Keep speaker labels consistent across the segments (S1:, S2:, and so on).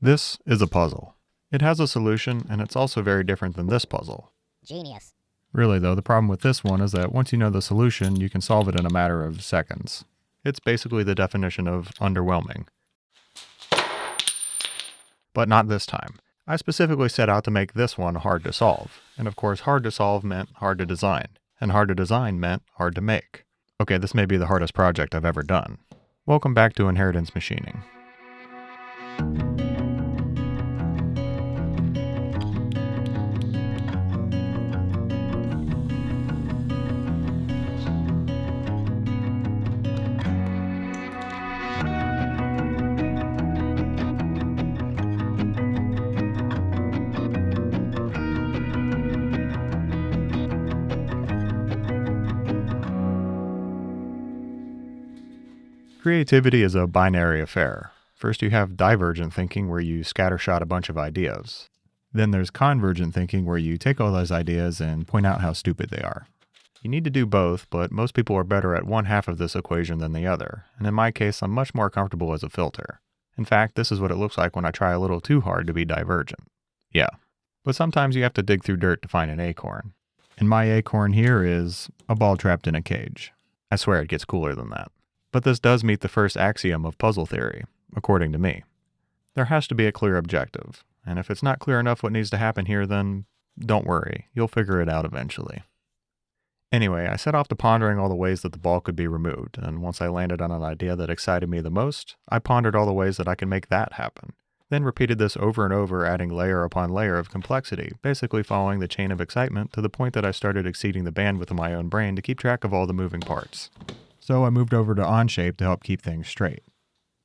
S1: This is a puzzle. It has a solution, and it's also very different than this puzzle.
S2: Genius.
S1: Really though, the problem with this one is that once you know the solution, you can solve it in a matter of seconds. It's basically the definition of underwhelming. But not this time. I specifically set out to make this one hard to solve. And of course, hard to solve meant hard to design. And hard to design meant hard to make. Okay, this may be the hardest project I've ever done. Welcome back to Inheritance Machining. Creativity is a binary affair. First you have divergent thinking where you scattershot a bunch of ideas. Then there's convergent thinking where you take all those ideas and point out how stupid they are. You need to do both, but most people are better at one half of this equation than the other, and in my case I'm much more comfortable as a filter. In fact, this is what it looks like when I try a little too hard to be divergent. Yeah, but sometimes you have to dig through dirt to find an acorn. And my acorn here is a ball trapped in a cage. I swear it gets cooler than that. But this does meet the first axiom of puzzle theory, according to me. There has to be a clear objective, and if it's not clear enough what needs to happen here, then don't worry, you'll figure it out eventually. Anyway, I set off to pondering all the ways that the ball could be removed, and once I landed on an idea that excited me the most, I pondered all the ways that I could make that happen. Then repeated this over and over, adding layer upon layer of complexity, basically following the chain of excitement to the point that I started exceeding the bandwidth of my own brain to keep track of all the moving parts. So I moved over to Onshape to help keep things straight.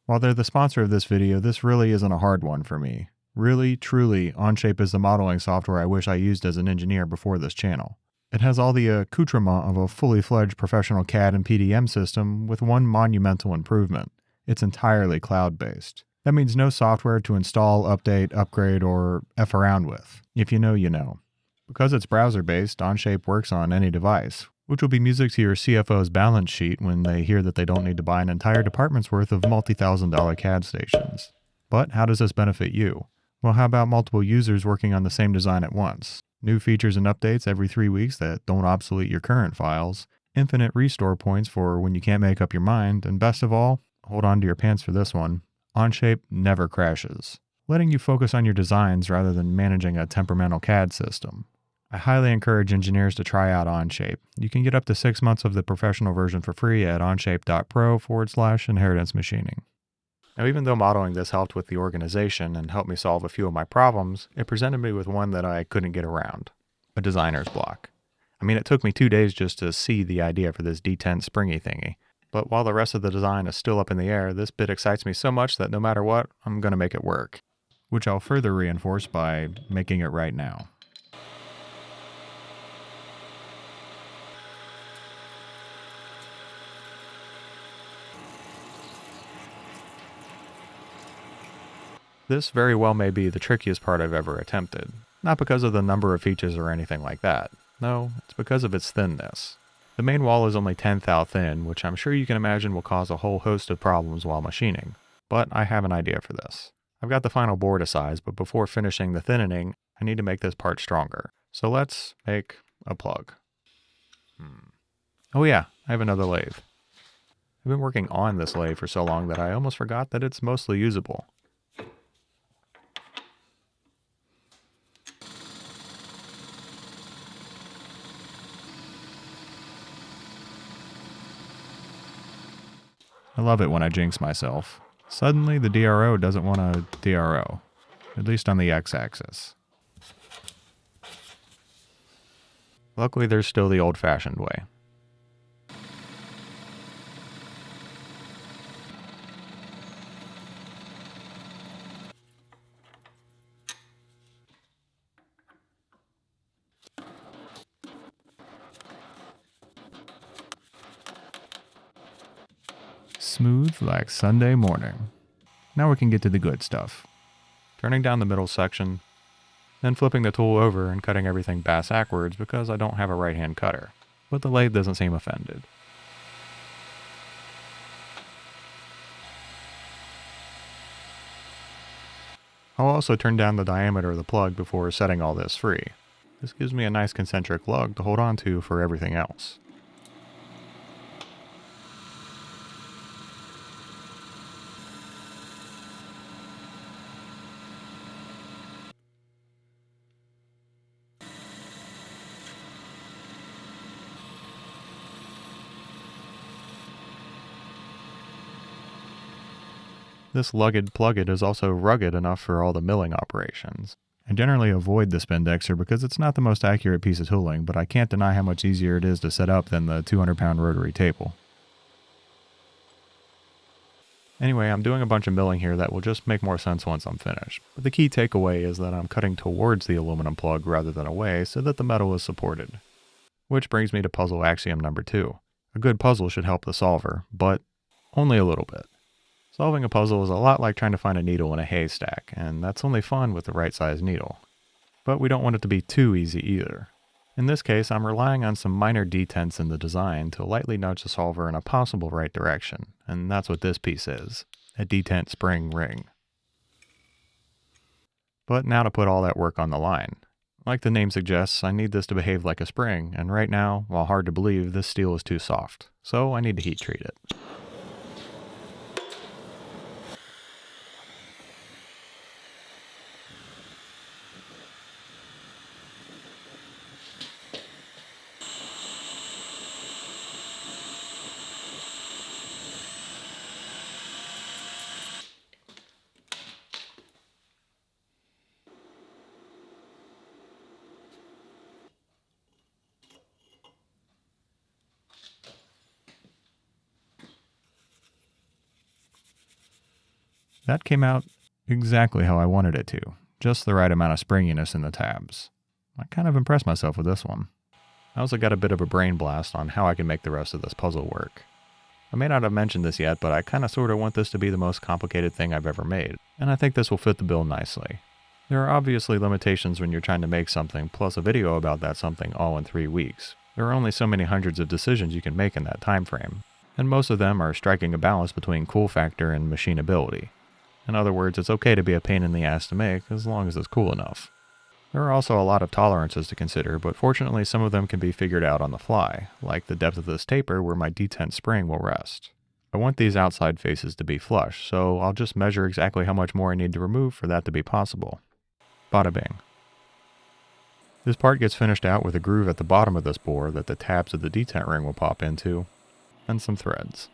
S1: While they're the sponsor of this video, this really isn't a hard one for me. Really, truly, Onshape is the modeling software I wish I used as an engineer before this channel. It has all the accoutrement of a fully fledged professional CAD and PDM system with one monumental improvement. It's entirely cloud-based. That means no software to install, update, upgrade, or F around with. If you know, you know. Because it's browser-based, Onshape works on any device, which will be music to your CFO's balance sheet when they hear that they don't need to buy an entire department's worth of multi-$1,000 CAD stations. But how does this benefit you? Well, how about multiple users working on the same design at once? New features and updates every 3 weeks that don't obsolete your current files, infinite restore points for when you can't make up your mind, and best of all, hold on to your pants for this one, Onshape never crashes, letting you focus on your designs rather than managing a temperamental CAD system. I highly encourage engineers to try out Onshape. You can get up to 6 months of the professional version for free at onshape.pro/inheritance machining. Now, even though modeling this helped with the organization and helped me solve a few of my problems, it presented me with one that I couldn't get around. A designer's block. I mean, it took me 2 days just to see the idea for this detent springy thingy. But while the rest of the design is still up in the air, this bit excites me so much that no matter what, I'm going to make it work. Which I'll further reinforce by making it right now. This very well may be the trickiest part I've ever attempted. Not because of the number of features or anything like that. No, it's because of its thinness. The main wall is only 10 thou thin, which I'm sure you can imagine will cause a whole host of problems while machining. But I have an idea for this. I've got the final bore to size, but before finishing the thinning, I need to make this part stronger. So let's make a plug. Oh yeah, I have another lathe. I've been working on this lathe for so long that I almost forgot that it's mostly usable. I love it when I jinx myself. Suddenly the DRO doesn't want a DRO, at least on the x-axis. Luckily there's still the old-fashioned way. Smooth like Sunday morning. Now we can get to the good stuff. Turning down the middle section, then flipping the tool over and cutting everything bass-ackwards because I don't have a right-hand cutter. But the lathe doesn't seem offended. I'll also turn down the diameter of the plug before setting all this free. This gives me a nice concentric lug to hold on to for everything else. This lugged plug-it is also rugged enough for all the milling operations. I generally avoid the Spindexer because it's not the most accurate piece of tooling, but I can't deny how much easier it is to set up than the 200-pound rotary table. Anyway, I'm doing a bunch of milling here that will just make more sense once I'm finished. But the key takeaway is that I'm cutting towards the aluminum plug rather than away so that the metal is supported. Which brings me to puzzle axiom number 2. A good puzzle should help the solver, but only a little bit. Solving a puzzle is a lot like trying to find a needle in a haystack, and that's only fun with the right size needle. But we don't want it to be too easy either. In this case, I'm relying on some minor detents in the design to lightly nudge the solver in a possible right direction, and that's what this piece is, a detent spring ring. But now to put all that work on the line. Like the name suggests, I need this to behave like a spring, and right now, while hard to believe, this steel is too soft, so I need to heat treat it. That came out exactly how I wanted it to, just the right amount of springiness in the tabs. I kind of impressed myself with this one. I also got a bit of a brain blast on how I can make the rest of this puzzle work. I may not have mentioned this yet, but I kinda sorta want this to be the most complicated thing I've ever made, and I think this will fit the bill nicely. There are obviously limitations when you're trying to make something, plus a video about that something all in 3 weeks. There are only so many hundreds of decisions you can make in that time frame, and most of them are striking a balance between cool factor and machinability. In other words, it's okay to be a pain in the ass to make, as long as it's cool enough. There are also a lot of tolerances to consider, but fortunately some of them can be figured out on the fly, like the depth of this taper where my detent spring will rest. I want these outside faces to be flush, so I'll just measure exactly how much more I need to remove for that to be possible. Bada bing. This part gets finished out with a groove at the bottom of this bore that the tabs of the detent ring will pop into, and some threads.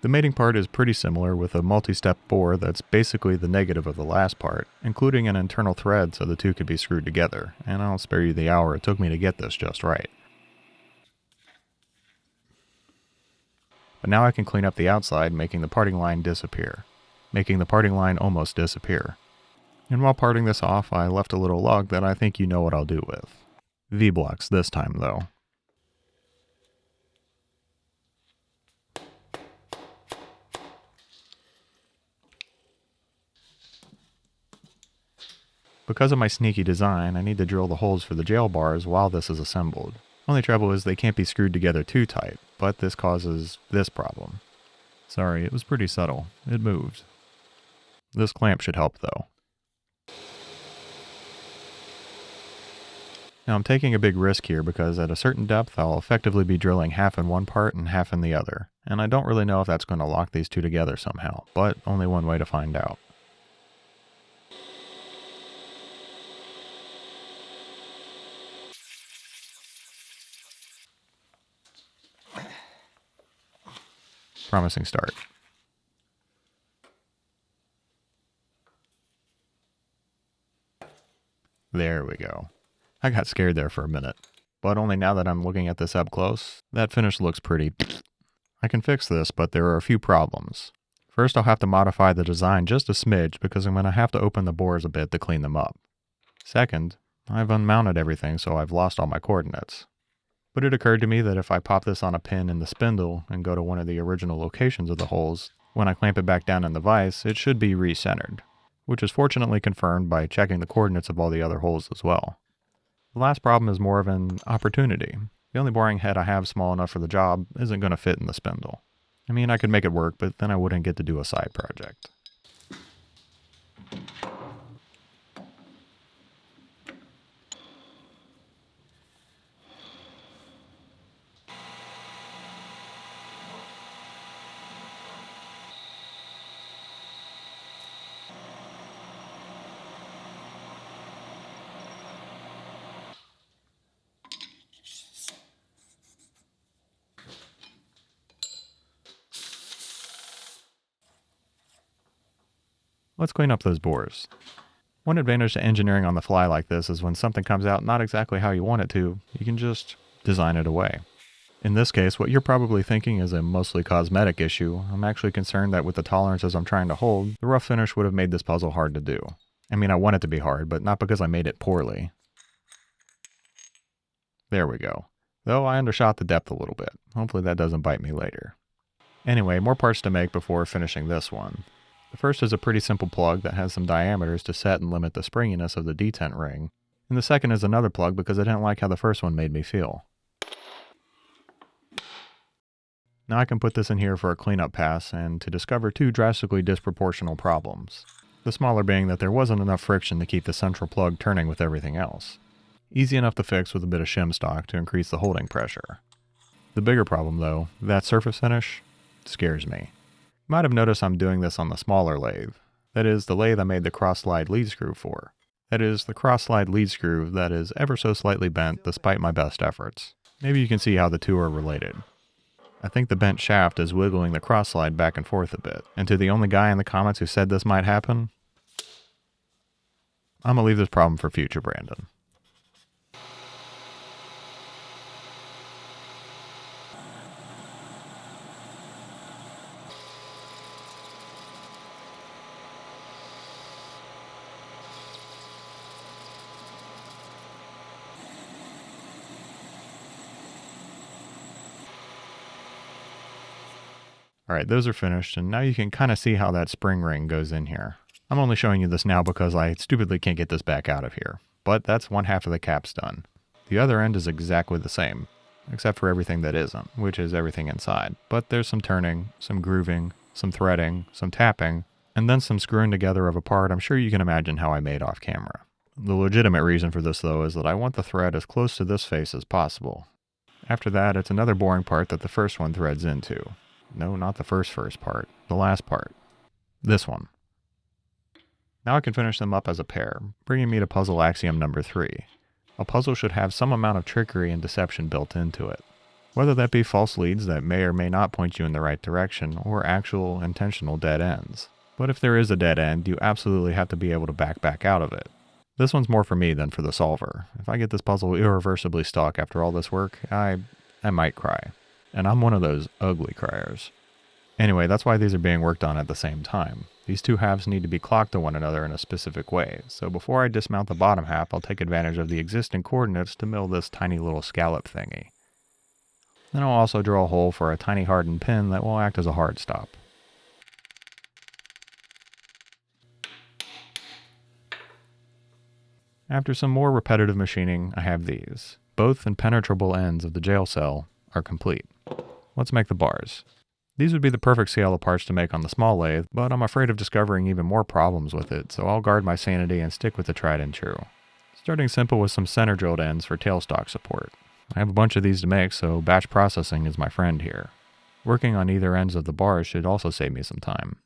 S1: The mating part is pretty similar with a multi-step bore that's basically the negative of the last part, including an internal thread so the two could be screwed together, and I'll spare you the hour it took me to get this just right. But now I can clean up the outside, making the parting line disappear. Making the parting line almost disappear. And while parting this off, I left a little lug that I think you know what I'll do with. V-blocks this time though. Because of my sneaky design, I need to drill the holes for the jail bars while this is assembled. Only trouble is they can't be screwed together too tight, but this causes this problem. Sorry, it was pretty subtle. It moved. This clamp should help though. Now I'm taking a big risk here because at a certain depth I'll effectively be drilling half in one part and half in the other, and I don't really know if that's going to lock these two together somehow, but only one way to find out. Promising start. There we go. I got scared there for a minute, but only now that I'm looking at this up close, that finish looks pretty. I can fix this, but there are a few problems. First, I'll have to modify the design just a smidge because I'm going to have to open the bores a bit to clean them up. Second, I've unmounted everything, so I've lost all my coordinates. But it occurred to me that if I pop this on a pin in the spindle and go to one of the original locations of the holes, When I clamp it back down in the vise, it should be recentered, which is fortunately confirmed by checking the coordinates of all the other holes as well. The last problem is more of an opportunity. The only boring head I have small enough for the job isn't going to fit in the spindle. I mean, I could make it work, but then I wouldn't get to do a side project. Let's clean up those bores. One advantage to engineering on the fly like this is when something comes out not exactly how you want it to, you can just design it away. In this case, what you're probably thinking is a mostly cosmetic issue. I'm actually concerned that with the tolerances I'm trying to hold, the rough finish would have made this puzzle hard to do. I mean, I want it to be hard, but not because I made it poorly. There we go. Though I undershot the depth a little bit. Hopefully that doesn't bite me later. Anyway, more parts to make before finishing this one. The first is a pretty simple plug that has some diameters to set and limit the springiness of the detent ring. And the second is another plug because I didn't like how the first one made me feel. Now I can put this in here for a cleanup pass and to discover two drastically disproportional problems. The smaller being that there wasn't enough friction to keep the central plug turning with everything else. Easy enough to fix with a bit of shim stock to increase the holding pressure. The bigger problem though, that surface finish, scares me. You might have noticed I'm doing this on the smaller lathe. That is, the lathe I made the cross-slide lead screw for. That is, the cross-slide lead screw that is ever so slightly bent despite my best efforts. Maybe you can see how the two are related. I think the bent shaft is wiggling the cross-slide back and forth a bit. And to the only guy in the comments who said this might happen, I'm gonna leave this problem for future Brandon. Alright, those are finished, and now you can kind of see how that spring ring goes in here. I'm only showing you this now because I stupidly can't get this back out of here. But that's one half of the caps done. The other end is exactly the same, except for everything that isn't, which is everything inside. But there's some turning, some grooving, some threading, some tapping, and then some screwing together of a part I'm sure you can imagine how I made off camera. The legitimate reason for this though is that I want the thread as close to this face as possible. After that, it's another boring part that the first one threads into. No, not the first part. The last part. This one. Now I can finish them up as a pair, bringing me to puzzle axiom number 3. A puzzle should have some amount of trickery and deception built into it. Whether that be false leads that may or may not point you in the right direction, or actual intentional dead ends. But if there is a dead end, you absolutely have to be able to back out of it. This one's more for me than for the solver. If I get this puzzle irreversibly stuck after all this work, I might cry. And I'm one of those ugly criers. Anyway, that's why these are being worked on at the same time. These two halves need to be clocked to one another in a specific way, so before I dismount the bottom half, I'll take advantage of the existing coordinates to mill this tiny little scallop thingy. Then I'll also draw a hole for a tiny hardened pin that will act as a hard stop. After some more repetitive machining, I have these. Both impenetrable ends of the jail cell are complete. Let's make the bars. These would be the perfect scale of parts to make on the small lathe, but I'm afraid of discovering even more problems with it, so I'll guard my sanity and stick with the tried and true. Starting simple with some center drilled ends for tailstock support. I have a bunch of these to make, so batch processing is my friend here. Working on either ends of the bars should also save me some time.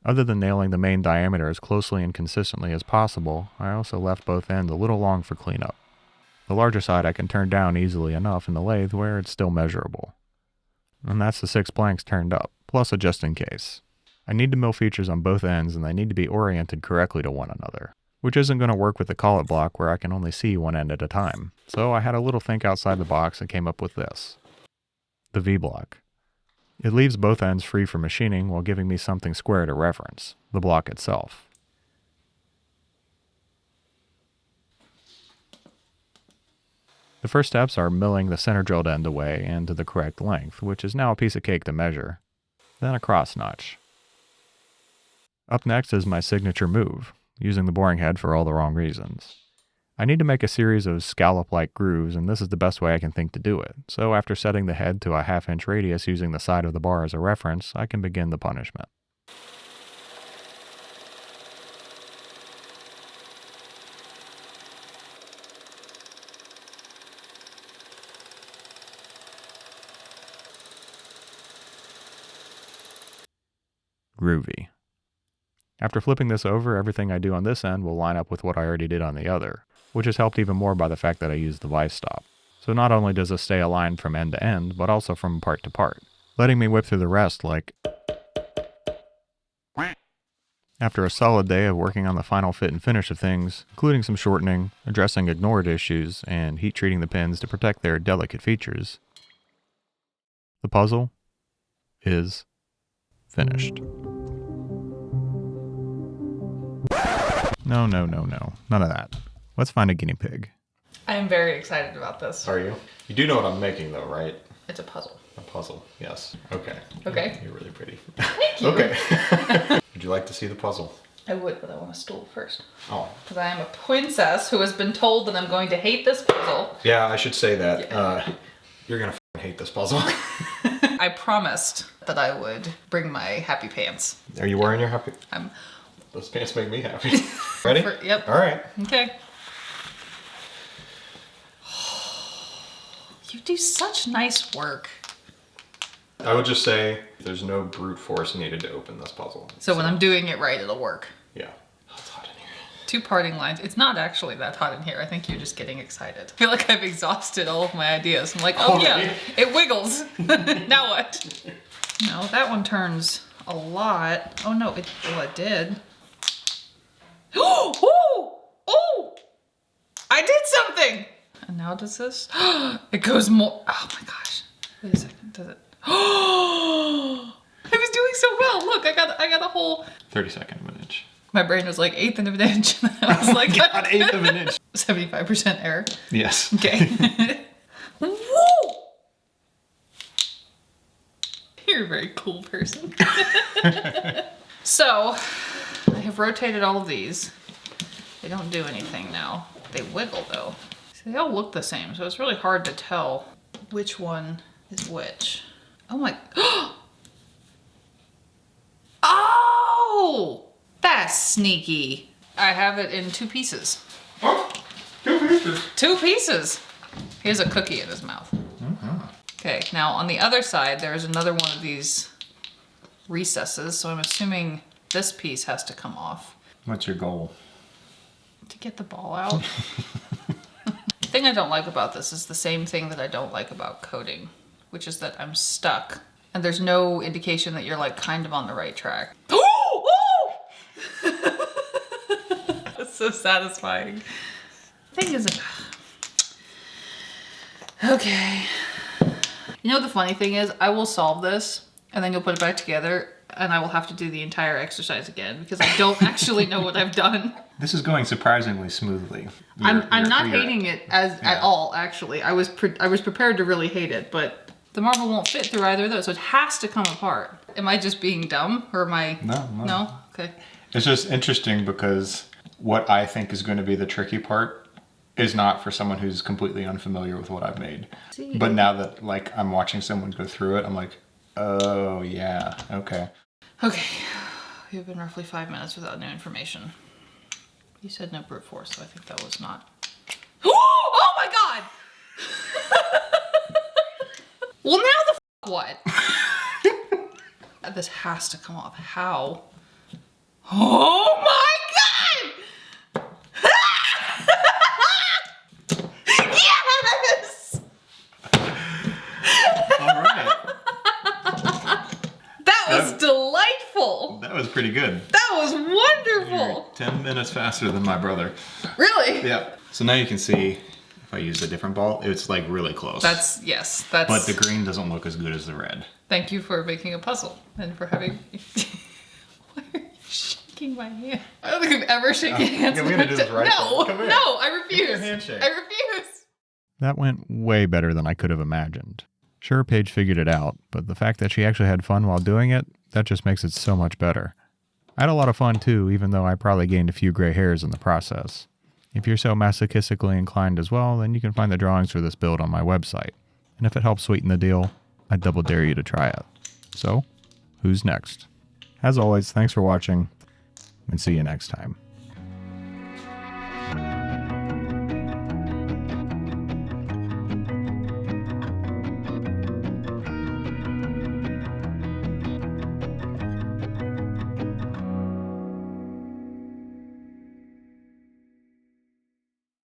S1: Other than nailing the main diameter as closely and consistently as possible, I also left both ends a little long for cleanup. The larger side I can turn down easily enough in the lathe where it's still measurable. And that's the 6 blanks turned up, plus a just in case. I need to mill features on both ends and they need to be oriented correctly to one another, which isn't going to work with the collet block where I can only see one end at a time. So I had a little think outside the box and came up with this. The V-block. It leaves both ends free for machining while giving me something square to reference, the block itself. The first steps are milling the center drilled end away and to the correct length, which is now a piece of cake to measure. Then a cross notch. Up next is my signature move, using the boring head for all the wrong reasons. I need to make a series of scallop-like grooves, and this is the best way I can think to do it. So after setting the head to a 1/2 inch radius using the side of the bar as a reference, I can begin the punishment. Groovy. After flipping this over, everything I do on this end will line up with what I already did on the other, which is helped even more by the fact that I used the vice stop. So not only does this stay aligned from end to end, but also from part to part, letting me whip through the rest like... After a solid day of working on the final fit and finish of things, including some shortening, addressing ignored issues, and heat treating the pins to protect their delicate features, the puzzle is finished. No. None of that. Let's find a guinea pig.
S2: I am very excited about this.
S1: Are you? You do know what I'm making though, right?
S2: It's a puzzle.
S1: A puzzle, yes. Okay.
S2: Okay.
S1: You're really pretty.
S2: Thank you.
S1: Okay. Would you like to see the puzzle?
S2: I would, but I want a stool first.
S1: Oh.
S2: Because I am a princess who has been told that I'm going to hate this puzzle.
S1: Yeah, I should say that. Yeah. You're gonna hate this puzzle.
S2: I promised that I would bring my happy pants.
S1: Are you wearing your happy? Those pants make me happy. Ready?
S2: Yep.
S1: All right.
S2: Okay. You do such nice work.
S1: I would just say there's no brute force needed to open this puzzle.
S2: So when I'm doing it right, it'll work.
S1: Yeah. Oh, it's hot in here.
S2: 2 parting lines. It's not actually that hot in here. I think you're just getting excited. I feel like I've exhausted all of my ideas. I'm like, oh yeah, it wiggles. Now what? No, that one turns a lot. Oh no, it did. Oh! I did something! And now does this? It goes more. Oh my gosh. Wait a second. Does it? I was doing so well. Look, I got a whole
S1: 32nd of an inch.
S2: My brain was like 1/8 of an inch. I was like,
S1: God, 1/8 of an inch.
S2: 75% error.
S1: Yes.
S2: Okay. Woo! You're a very cool person. So, I have rotated all of these. They don't do anything now. They wiggle though. See, they all look the same, so it's really hard to tell which one is which. Oh my... Oh! That's sneaky. I have it in 2 pieces.
S1: Oh, 2 pieces.
S2: 2 pieces. Here's a cookie in his mouth. Okay, now on the other side, there's another one of these recesses, so I'm assuming this piece has to come off.
S1: What's your goal?
S2: To get the ball out. The thing I don't like about this is the same thing that I don't like about coding, which is that I'm stuck and there's no indication that you're like kind of on the right track. That's so satisfying. Thing isn't... Okay. You know the funny thing is, I will solve this and then you'll put it back together and I will have to do the entire exercise again because I don't actually know what I've done.
S1: This is going surprisingly smoothly.
S2: I'm not hating it at all, actually. I was prepared to really hate it, but the marble won't fit through either of those, so it has to come apart. Am I just being dumb, or am I... No? Okay.
S1: It's just interesting because what I think is going to be the tricky part is not for someone who's completely unfamiliar with what I've made.
S2: See.
S1: But now that like I'm watching someone go through it, I'm like, oh yeah, okay.
S2: Okay, we've been roughly 5 minutes without new information. You said no brute force, so I think that was not... Oh my god! Well, now the what? This has to come off. How? Oh my god! Yes!
S1: All right.
S2: That was delightful.
S1: That was pretty good.
S2: That was wonderful.
S1: You're 10 minutes faster than my brother.
S2: Really?
S1: Yeah. So now you can see if I use a different ball, it's like really close.
S2: That's...
S1: But the green doesn't look as good as the red.
S2: Thank you for making a puzzle and for having. Why are you shaking my hand? I don't think I've ever shaken hands.
S1: Yeah, we're gonna do this right.
S2: No,
S1: Come here.
S2: no, I refuse.
S1: Give me a handshake.
S2: I refuse.
S1: That went way better than I could have imagined. Sure, Paige figured it out, but the fact that she actually had fun while doing it, that just makes it so much better. I had a lot of fun too, even though I probably gained a few gray hairs in the process. If you're so masochistically inclined as well, then you can find the drawings for this build on my website. And if it helps sweeten the deal, I double dare you to try it. So, who's next? As always, thanks for watching, and see you next time.